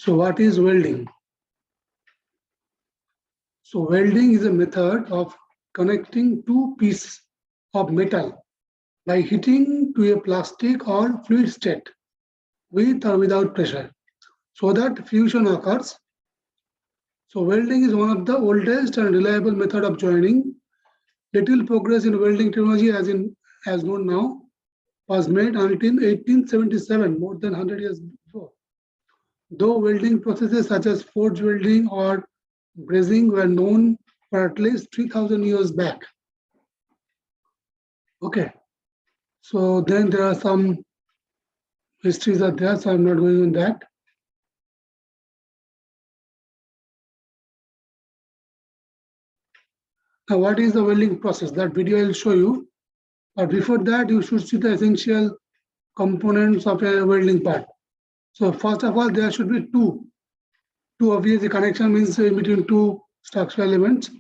So what is welding? So welding is a method of connecting two pieces of metal by heating to a plastic or fluid state with or without pressure so that fusion occurs. So welding is one of the oldest and reliable method of joining. Little progress in welding technology as known now was made until 1877, more than 100 years before. Though welding processes such as forge welding or brazing were known for at least 3,000 years back. Okay, so then there are some histories are there, so I'm not going on that. Now, what is the welding process? That video I will show you. But before that, you should see the essential components of a welding part. So first of all, there should be two. Two obviously connection means in between two structural elements.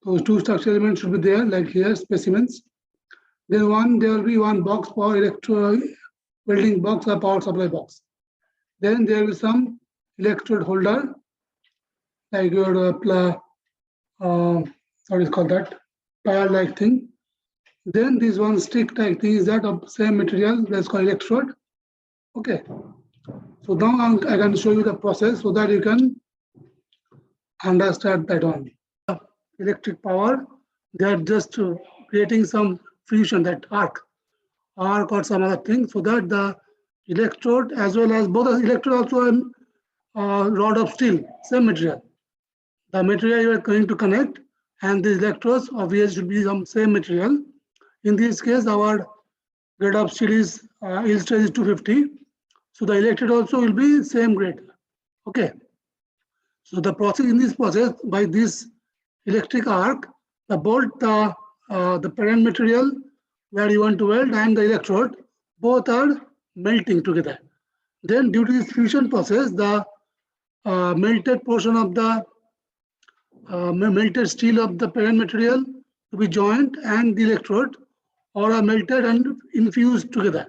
Those two structural elements should be there, like here, specimens. Then there will be one box for electro welding box or power supply box. Then there will be some electrode holder, like your what is called that, tire-like thing. Then this one stick-type thing is that of same material, that's called electrode. Okay. So now I can show you the process so that you can understand that one. Electric power, they are just creating some fusion, that arc or some other thing, so that the electrode as well as both the electrode also a rod of steel, same material. The material you are going to connect and the electrodes obviously should be some same material. In this case, our grade of steel is yield strength is 250. So the electrode also will be same grade. Okay. So the process in this process, by this electric arc, the bolt, the parent material where you want to weld and the electrode, both are melting together. Then due to this fusion process, the melted portion of the melted steel of the parent material to be joined and the electrode or are melted and infused together.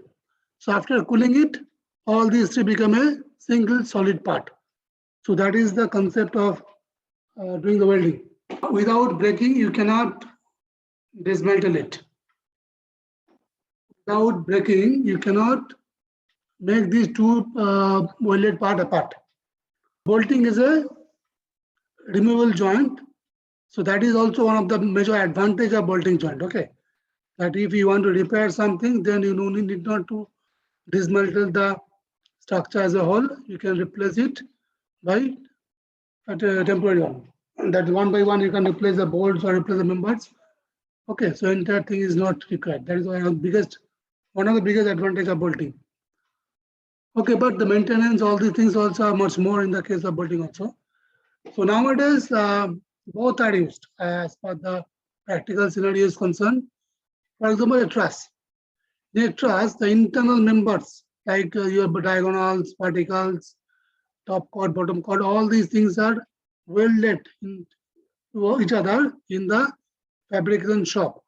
So after cooling it, all these three become a single solid part. So that is the concept of doing the welding. Without breaking, you cannot dismantle it. Without breaking, you cannot make these two welded part apart. Bolting is a removable joint. So that is also one of the major advantage of bolting joint. Okay, that if you want to repair something, then you need not to dismantle the structure as a whole. You can replace it by a temporary one. And that one by one you can replace the bolts or replace the members. Okay, so entire thing is not required. That is one of the biggest advantage of bolting. Okay, but the maintenance, all these things also are much more in the case of bolting also. So nowadays, both are used as per the practical scenario is concerned. For example, a truss. In a truss, the internal members like your diagonals, verticals, top chord, bottom chord, all these things are welded to each other in the fabrication shop.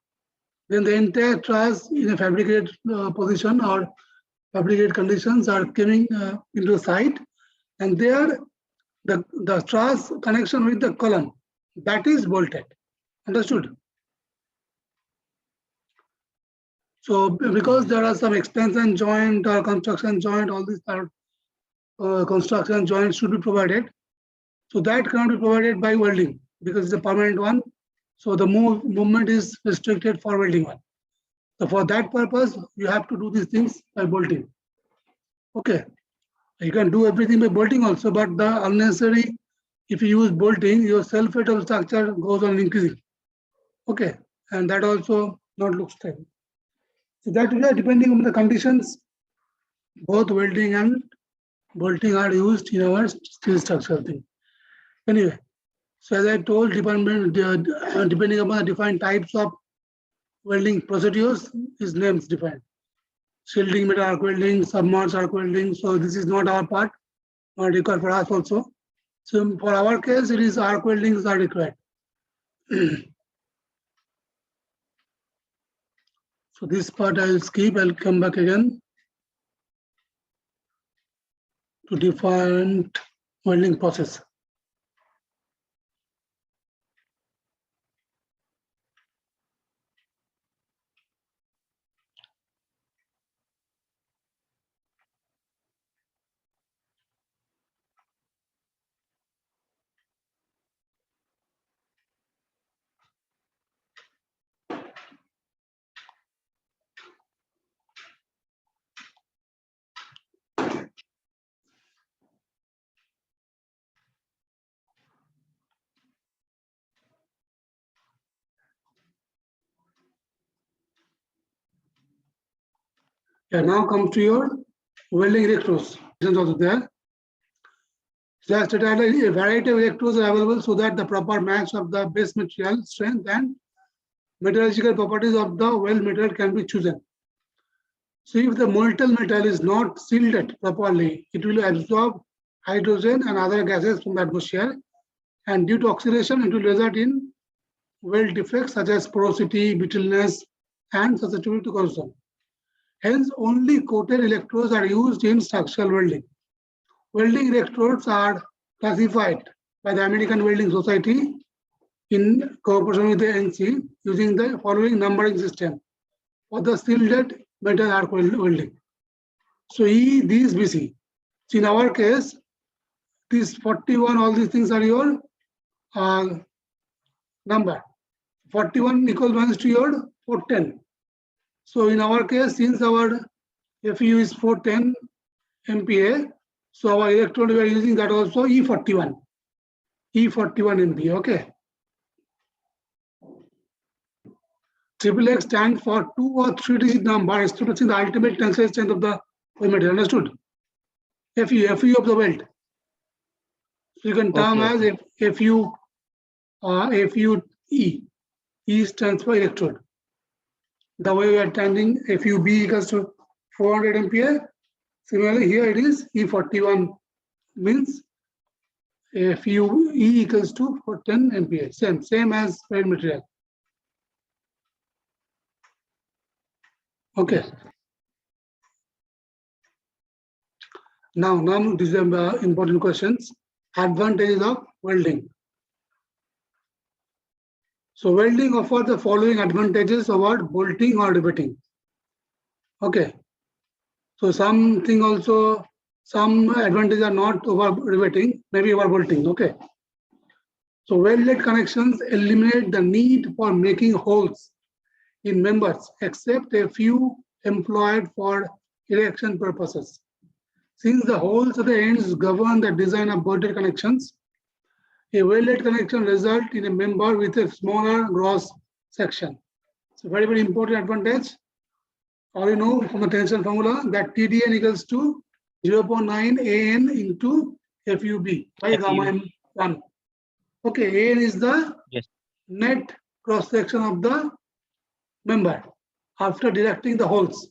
Then the entire truss in a fabricated position or fabricated conditions are coming into site, and there the truss connection with the column, that is bolted. Understood? So because there are some expansion joint or construction joint, all these are construction joints should be provided. So that cannot be provided by welding because it's a permanent one. So the movement is restricted for welding one. So for that purpose, you have to do these things by bolting. Okay. You can do everything by bolting also, but the unnecessary, if you use bolting, your self-weight of structure goes on increasing. Okay. And that also not look stable. So that will be depending on the conditions, both welding and bolting are used in our steel structural thing. Anyway, so as I told, depending upon the defined types of welding procedures, is names defined. Shielding metal arc welding, submerged arc welding. So this is not our part, not required for us also. So for our case, it is arc weldings are required. So this part I will skip. I'll come back again to define welding process. Yeah, now come to your welding electrodes. Also there. Just a variety of electrodes are available so that the proper match of the base material strength and metallurgical properties of the weld material can be chosen. So if the molten metal is not sealed properly, it will absorb hydrogen and other gases from the atmosphere, and due to oxidation, it will result in weld defects such as porosity, brittleness, and susceptibility to corrosion. Hence, only coated electrodes are used in structural welding. Welding electrodes are classified by the American Welding Society in cooperation with the NC using the following numbering system for the sealed metal arc welding. So E, these BC. So in our case, these 41, all these things are your number. 41 equals 1 to your 410. So in our case, since our FU is 410 MPa, so our electrode we are using that also E41. E41 MPa, okay. XXX stands for 2 or 3 digit number establishing the ultimate tensile strength of the material. Understood? FU of the weld. So you can term as FU FUE. E stands for electrode. The way we are turning FUB equals to 400 MPa. Similarly, here it is E41 means FUE equals to 410 MPa. Same as weld material. Okay. Now these are important questions. Advantages of welding. So welding offers the following advantages over bolting or riveting. Okay. So some advantages are not over riveting, maybe over bolting. Okay. So welded connections eliminate the need for making holes in members, except a few employed for erection purposes. Since the holes at the ends govern the design of bolted connections, a welded connection results in a member with a smaller gross section. So very, very important advantage. All you know from the tension formula that TDN equals to 0.9 AN into FUB by gamma M1. Okay, AN is the net cross section of the member after deducting the holes.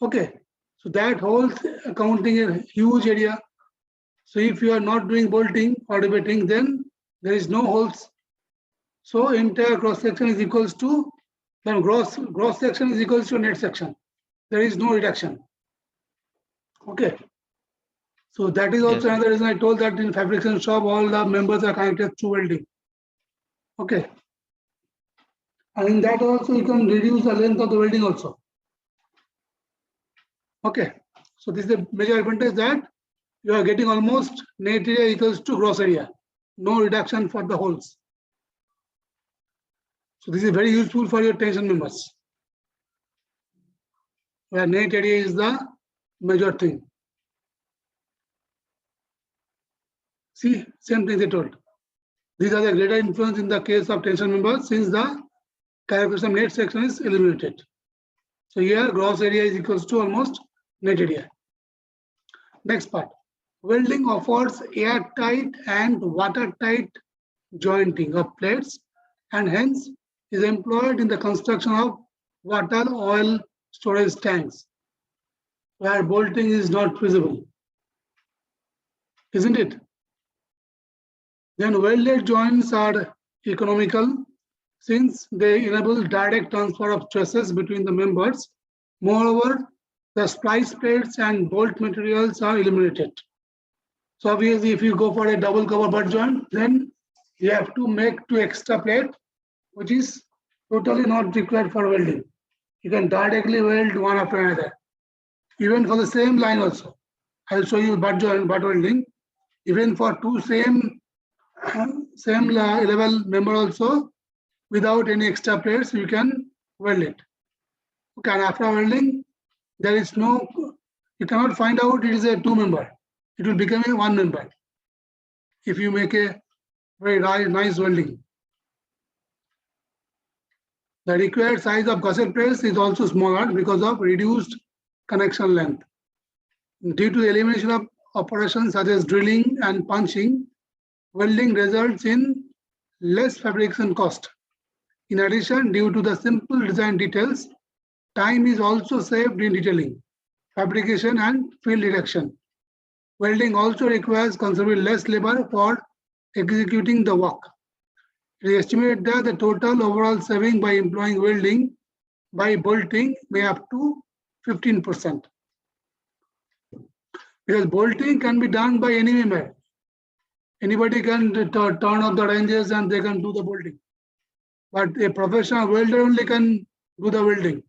Okay, so that holes accounting a huge area. So if you are not doing bolting or riveting, then there is no holes. So entire cross section is equals to, then gross section is equals to net section. There is no reduction. Okay. So that is also another reason I told that in fabrication shop all the members are connected to welding. Okay. And in that also you can reduce the length of the welding also. Okay. So this is a major advantage that you are getting almost net area equals to gross area. No reduction for the holes. So this is very useful for your tension members, where net area is the major thing. See, same thing they told. These are the greater influence in the case of tension members since the calculation of net section is eliminated. So here gross area is equals to almost net area. Next part. Welding offers airtight and watertight jointing of plates and hence is employed in the construction of water oil storage tanks where bolting is not feasible. Isn't it? Then welded joints are economical since they enable direct transfer of stresses between the members. Moreover, the splice plates and bolt materials are eliminated. So obviously, if you go for a double cover butt joint, then you have to make 2 extra plate, which is totally not required for welding. You can directly weld one after another. Even for the same line also. I'll show you butt joint, butt welding. Even for 2 same level member also, without any extra plates, you can weld it. Okay, and after welding, there is no, you cannot find out it is a 2 member. It will become a 1 member if you make a very nice welding. The required size of gusset plates is also smaller because of reduced connection length. Due to the elimination of operations such as drilling and punching, welding results in less fabrication cost. In addition, due to the simple design details, time is also saved in detailing, fabrication and field detection. Welding also requires considerably less labor for executing the work. It is estimated that the total overall saving by employing welding by bolting may up to 15%. Because bolting can be done by any member. Anybody can turn off the ranges and they can do the bolting. But a professional welder only can do the welding.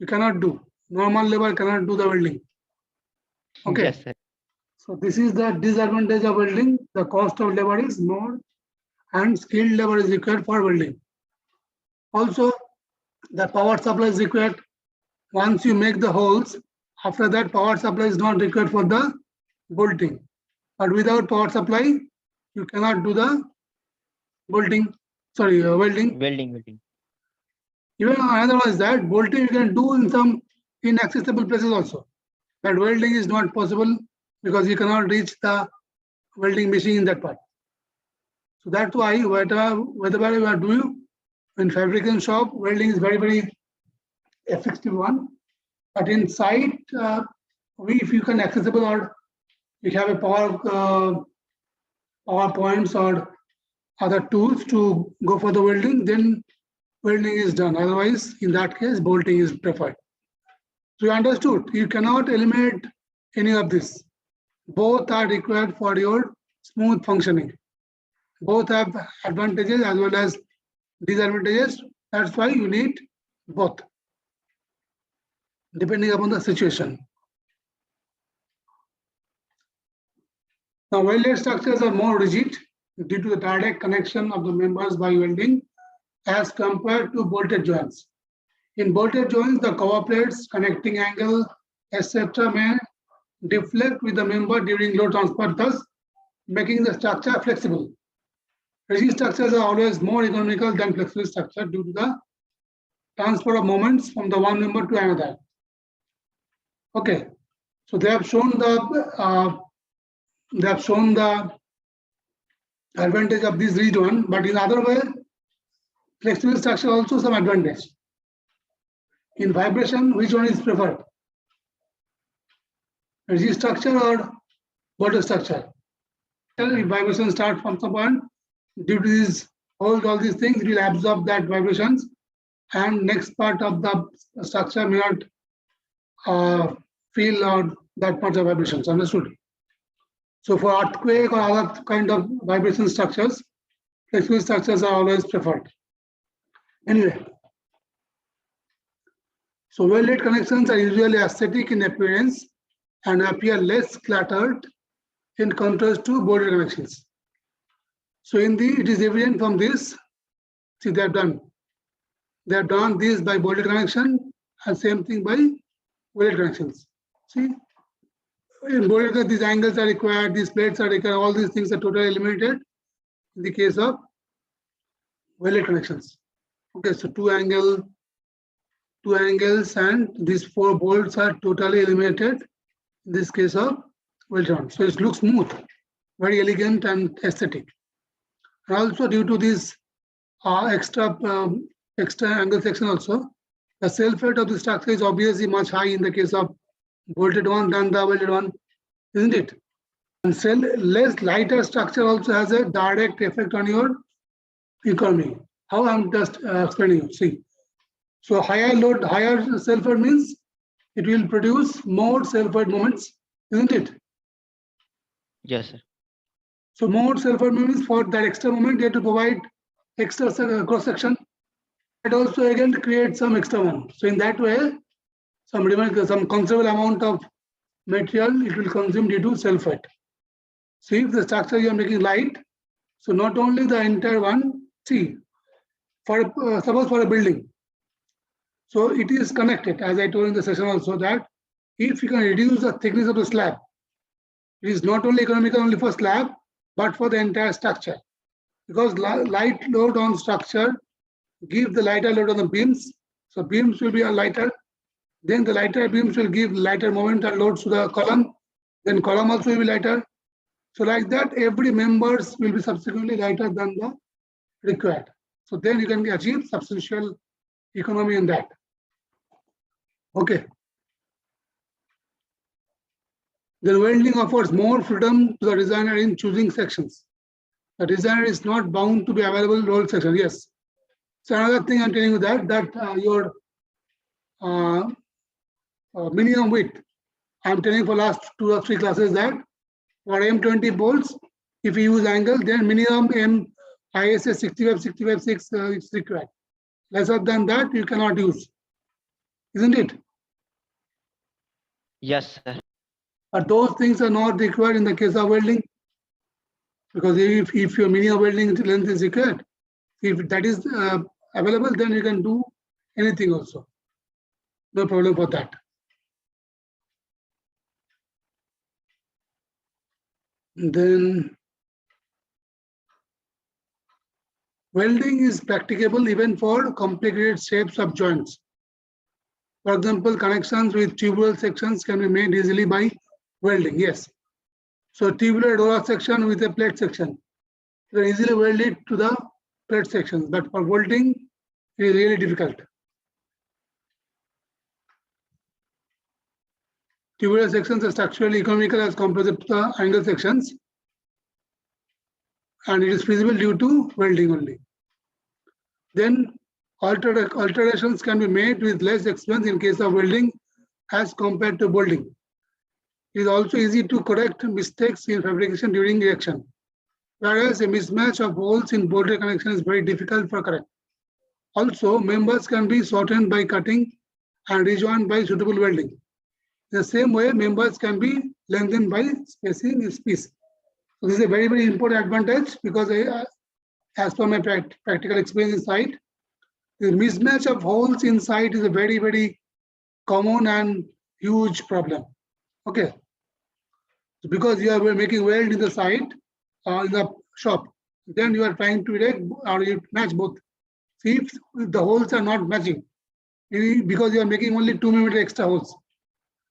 You cannot do. Normal labor cannot do the welding. Okay. Yes, sir. So this is the disadvantage of welding. The cost of labor is more and skilled labor is required for welding. Also, the power supply is required. Once you make the holes, after that power supply is not required for the bolting. But without power supply, you cannot do the welding. Welding. Even another one is that bolting you can do in some inaccessible places also. But welding is not possible because you cannot reach the welding machine in that part. So that's why whatever you are doing in fabrication shop, welding is very, very effective one. But in site, if you can accessible or you have a power points or other tools to go for the welding, then welding is done. Otherwise, in that case, bolting is preferred. So you understood, you cannot eliminate any of this. Both are required for your smooth functioning. Both have advantages as well as disadvantages. That's why you need both, depending upon the situation. Now, welded structures are more rigid due to the direct connection of the members by welding as compared to bolted joints. In bolted joints, the cover plates, connecting angle, etc. may deflect with the member during load transfer, thus making the structure flexible. Rigid structures are always more economical than flexible structure due to the transfer of moments from the one member to another. Okay, so they have shown the advantage of this rigid one, but in other way, flexible structure also some advantage. In vibration, which one is preferred? Rigid structure or bolted structure? If vibration starts from some point, due to this hold all these things, it will absorb that vibrations, and next part of the structure may not feel or that much of vibrations. Understood? So for earthquake or other kind of vibration structures, flexible structures are always preferred. Anyway, so welded connections are usually aesthetic in appearance and appear less cluttered in contrast to bolted connections. So it is evident from this. See, they have done this by bolted connection and same thing by welded connections. See, in bolted these angles are required, these plates are required, all these things are totally eliminated in the case of welded connections. Okay, so two angles and these 4 bolts are totally eliminated in this case of welded. So it looks smooth, very elegant and aesthetic. And also due to this extra angle section also, the self-weight of the structure is obviously much high in the case of bolted one than the welded one, isn't it? And less lighter structure also has a direct effect on your economy. How I'm just explaining you. See, so higher load, higher self-weight means it will produce more self-weight moments, isn't it? Yes, sir. So more self-heard means for that extra moment you have to provide extra cross section. That also again creates some extra one. So in that way, some considerable amount of material it will consume due to self-head. So if the structure you are making light, so not only the entire one, see, for suppose for a building, so it is connected, as I told in the session also, that if you can reduce the thickness of the slab, it is not only economical only for slab, but for the entire structure. Because light load on structure give the lighter load on the beams. So beams will be a lighter. Then the lighter beams will give lighter moment and loads to the column. Then column also will be lighter. So like that, every members will be subsequently lighter than the required. So then you can achieve substantial economy in that. Okay. The welding offers more freedom to the designer in choosing sections. The designer is not bound to be available in all sections. Yes. So another thing I'm telling you that your minimum width, I'm telling for last 2 or 3 classes that for M20 bolts, if you use angle, then minimum ISA 6 is required. Lesser than that, you cannot use. Isn't it? Yes, sir. But those things are not required in the case of welding. Because if your minimum welding length is required, if that is available, then you can do anything also. No problem for that. Then welding is practicable even for complicated shapes of joints. For example, connections with tubular sections can be made easily by welding. Yes. So tubular door section with a plate section, you can easily weld it to the plate sections, but for welding, it is really difficult. Tubular sections are structurally economical as compared to the angle sections, and it is feasible due to welding only. Then alterations can be made with less expense in case of welding as compared to bolting. It is also easy to correct mistakes in fabrication during erection, whereas a mismatch of holes in bolted connection is very difficult for correct. Also, members can be shortened by cutting and rejoined by suitable welding. In the same way, members can be lengthened by spacing is piece. So this is a very, very important advantage because as per my practical experience inside, the mismatch of holes inside is a very, very common and huge problem. Okay. So because you are making weld in the site, in the shop, then you are trying to erect or you match both. See if the holes are not matching, because you are making only 2 mm extra holes.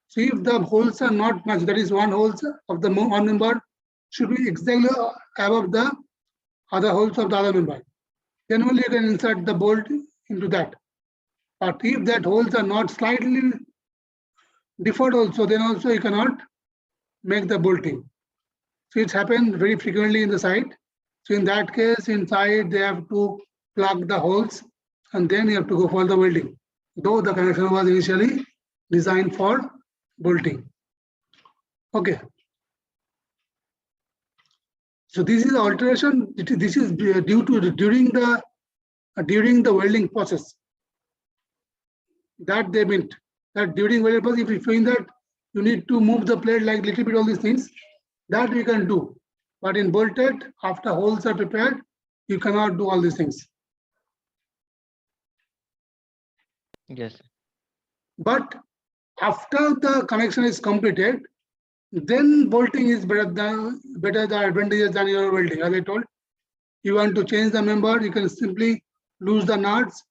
See if the holes are not matched, that is one holes of the one member should be exactly above the other holes of the other member. Then only you can insert the bolt into that. But if that holes are not slightly differed also, then also you cannot make the bolting. So it's happened very frequently in the site. So in that case, inside they have to plug the holes and then you have to go for the welding. Though the connection was initially designed for bolting. Okay. So this is alteration. This is due to during the welding process. That they meant that during welding process, if you find that you need to move the plate like little bit all these things, that we can do. But in bolted, after holes are prepared, you cannot do all these things. Yes, sir. But after the connection is completed, then bolting is better the advantages than your welding. As I told, you want to change the member, you can simply lose the nuts,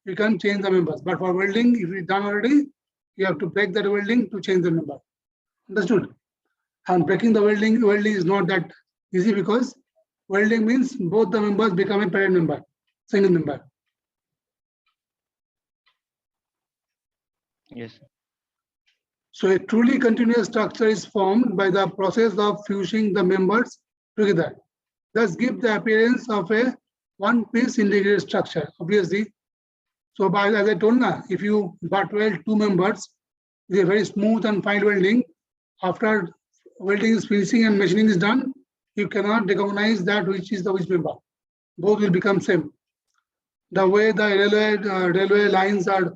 you can change the members. But for welding, if it's done already, you have to break that welding to change the member. Understood? And breaking the welding is not that easy because welding means both the members become a parent member, single member. Yes, sir. So a truly continuous structure is formed by the process of fusing the members together. Thus give the appearance of a one-piece integrated structure, obviously. So as I told now, if you butt weld 2 members with a very smooth and fine welding, after welding is finishing and machining is done, you cannot recognize that which is the which member. Both will become same. The way the railway lines are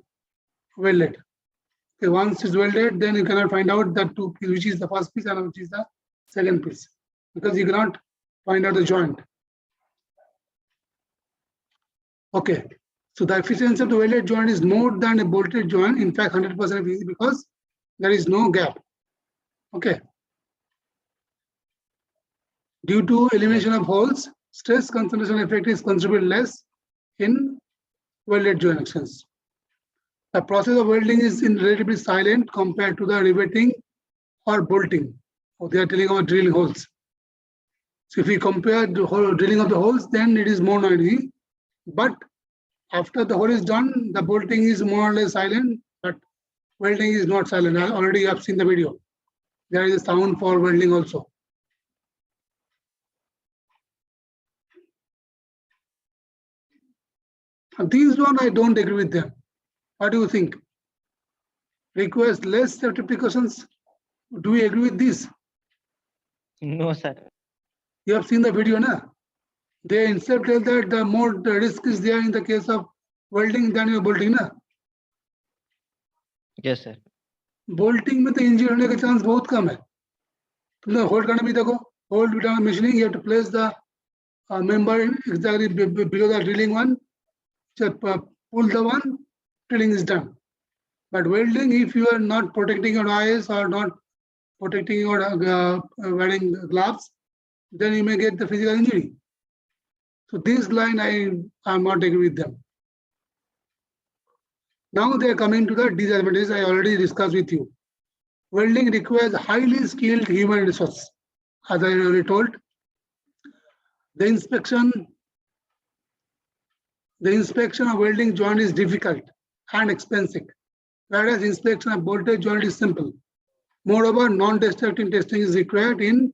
welded. Okay, once it's welded, then you cannot find out that two piece, which is the first piece and which is the second piece, because you cannot find out the joint. Okay, so the efficiency of the welded joint is more than a bolted joint. In fact, 100% efficiency, because there is no gap. Okay. Due to elimination of holes, stress concentration effect is considerably less in welded junctions. The process of welding is relatively silent compared to the riveting or bolting. Or they are telling about drilling holes. So if we compare the whole drilling of the holes, then it is more noisy. But after the hole is done, the bolting is more or less silent, but welding is not silent. I already have seen the video. There is a sound for welding also. And these one I don't agree with them. What do you think? Requires less safety precautions. Do we agree with this? No, sir. You have seen the video, na? They instead tell that the more the risk is there in the case of welding than your bolting, na? Yes, sir. Bolting में तो injury होने का chance बहुत कम है. तुमने hold करना भी देखो. Hold without machining, you have to place the member exactly below the drilling one. Just pull the one, drilling is done. But welding, if you are not protecting your eyes or not protecting your wearing gloves, then you may get the physical injury. So this line I am not agree with them. Now they are coming to the disadvantages I already discussed with you. Welding requires highly skilled human resource. As I already told, the inspection of welding joint is difficult and expensive, whereas inspection of bolted joint is simple. Moreover, non-destructive testing is required in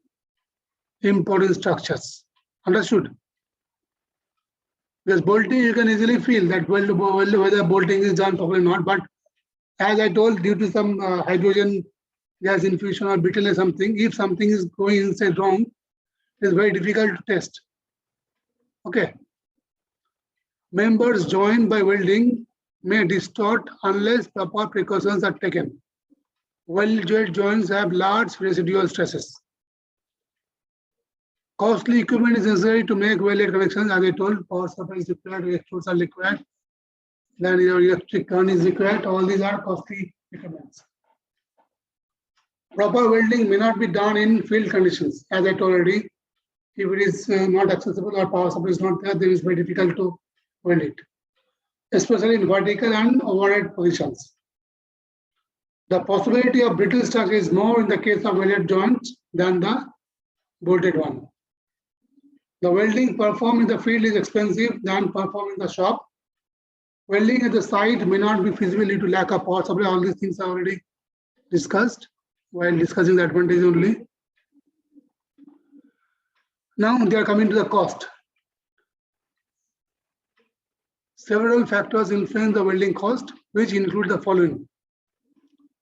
important structures. Understood? Because bolting, you can easily feel that whether bolting is done properly or not. But as I told, due to some hydrogen gas infusion or brittle or something, if something is going inside wrong, it is very difficult to test. Okay. Members joined by welding may distort unless proper precautions are taken. Welded joints have large residual stresses. Costly equipment is necessary to make welded connections. As I told, power supply is required, electrodes are required, then your electric gun is required. All these are costly equipments. Proper welding may not be done in field conditions. As I told already, if it is not accessible or power supply is not there, then it is very difficult to weld it, especially in vertical and overhead positions. The possibility of brittle structure is more in the case of welded joints than the bolted one. The welding performed in the field is expensive than performed in the shop. Welding at the site may not be feasible due to lack of power supply. All these things are already discussed while discussing the advantage only. Now they are coming to the cost. Several factors influence the welding cost, which include the following.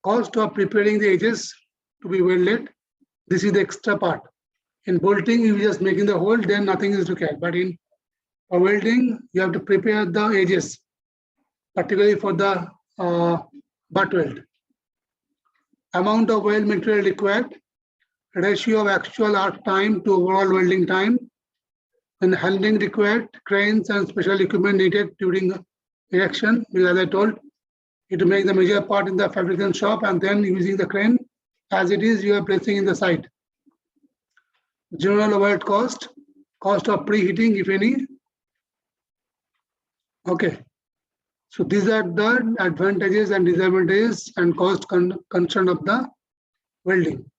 Cost of preparing the edges to be welded. This is the extra part. In bolting, you just making the hole, then nothing is required. But in welding, you have to prepare the edges, particularly for the butt weld. Amount of weld material required, ratio of actual arc time to overall welding time, and handling required, cranes and special equipment needed during erection. Because as I told, you to make the major part in the fabrication shop and then using the crane as it is, you are placing in the site. General overhead cost, cost of preheating, if any. Okay. So these are the advantages and disadvantages and cost concern of the welding.